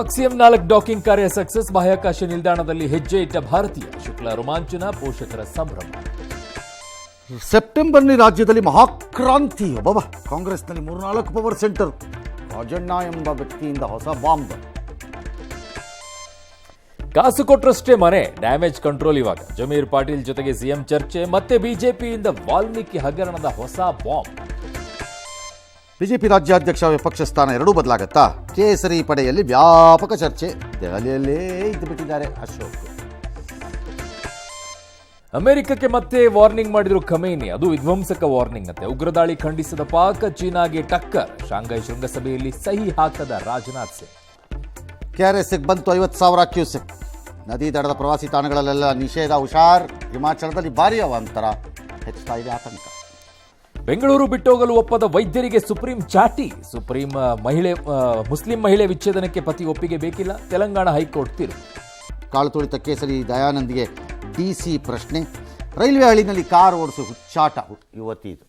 ಅಕ್ಸಿಯಂ 4 docking ಕಾರ್ಯ success. ಬಾಹ್ಯಾಕಾಶ ನಿಲ್ದಾಣದಲ್ಲಿ ಹೆಜ್ಜೆ ಇಟ್ಟ ಭಾರತೀಯ. ಶುಕ್ಲ ರೋಮಾಂಚನ, ಪೋಷಕರ ಸಂಭ್ರಮ. ಸೆಪ್ಟೆಂಬರ್ನಲ್ಲಿ ರಾಜ್ಯದಲ್ಲಿ ಮಹಾಕ್ರಾಂತಿ. ಒಬ್ಬ ಕಾಂಗ್ರೆಸ್ನಲ್ಲಿ 3-4 ಪವರ್ ಸೆಂಟರ್. ರಾಜಣ್ಣ ಎಂಬ ವ್ಯಕ್ತಿಯಿಂದ ಹೊಸ ಬಾಂಬ್. ಕಾಸು ಕೊಟ್ರಷ್ಟೇ ಮನೆ, ಡ್ಯಾಮೇಜ್ ಕಂಟ್ರೋಲ್ ಇವಾಗ. ಜಮೀರ್ ಪಾಟೀಲ್ ಜೊತೆಗೆ ಸಿಎಂ ಚರ್ಚೆ. ಮತ್ತೆ ಬಿಜೆಪಿಯಿಂದ ವಾಲ್ಮೀಕಿ ಹಗರಣದ ಹೊಸ ಬಾಂಬ್. ಬಿಜೆಪಿ ರಾಜ್ಯಾಧ್ಯಕ್ಷ ವಿಪಕ್ಷ ಸ್ಥಾನ ಎರಡೂ ಬದಲಾಗತ್ತಾ? ಕೇಸರಿ ಪಡೆಯಲ್ಲಿ ವ್ಯಾಪಕ ಚರ್ಚೆ. ದೆಹಲಿಯಲ್ಲೇ ಇದ್ದು ಬಿಟ್ಟಿದ್ದಾರೆ ಅಶೋಕ್. ಅಮೆರಿಕಕ್ಕೆ ಮತ್ತೆ ವಾರ್ನಿಂಗ್ ಮಾಡಿದ್ರು ಖಮೇನಿ. ಅದು ವಿಧ್ವಂಸಕ ವಾರ್ನಿಂಗ್ ಅಂತೆ. ಉಗ್ರದಾಳಿ ಖಂಡಿಸಿದ ಪಾಕ್, ಚೀನಾಗೆ ಟಕ್ಕರ್. ಶಾಂಘೈ ಶೃಂಗಸಭೆಯಲ್ಲಿ ಸಹಿ ಹಾಕದ ರಾಜನಾಥ್ ಸಿಂಗ್. ಕೆಆರ್ಎಸ್ಗೆ ಬಂತು 50,000 ಕ್ಯೂಸೆಕ್. ನದಿ ದಡದ ಪ್ರವಾಸಿ ತಾಣಗಳಲ್ಲೆಲ್ಲ ನಿಷೇಧ. ಹುಷಾರ್. ಹಿಮಾಚಲದಲ್ಲಿ ಭಾರೀ ಅವಾಂತರ. ಹೆಚ್ಚುತ್ತಾ ಇದೆ ಆತಂಕ. ಬೆಂಗಳೂರು ಬಿಟ್ಟೋಗಲು ಒಪ್ಪದ ವೈದ್ಯರಿಗೆ ಸುಪ್ರೀಂ ಚಾಟಿ. ಮುಸ್ಲಿಂ ಮಹಿಳೆ ವಿಚ್ಛೇದನಕ್ಕೆ ಪತಿ ಒಪ್ಪಿಗೆ ಬೇಕಿಲ್ಲ. ತೆಲಂಗಾಣ ಹೈಕೋರ್ಟ್ ತೀರ್ಪು. ಕಾಳು ತುಳಿತ ಕೇಸರಿ ದಯಾನಂದ್ಗೆ ಡಿಸಿ ಪ್ರಶ್ನೆ. ರೈಲ್ವೆ ಹಳಿನಲ್ಲಿ ಕಾರ್ ಓಡಿಸಿ ಹುಚ್ಚಾಟ ಯುವತಿ ಇದು.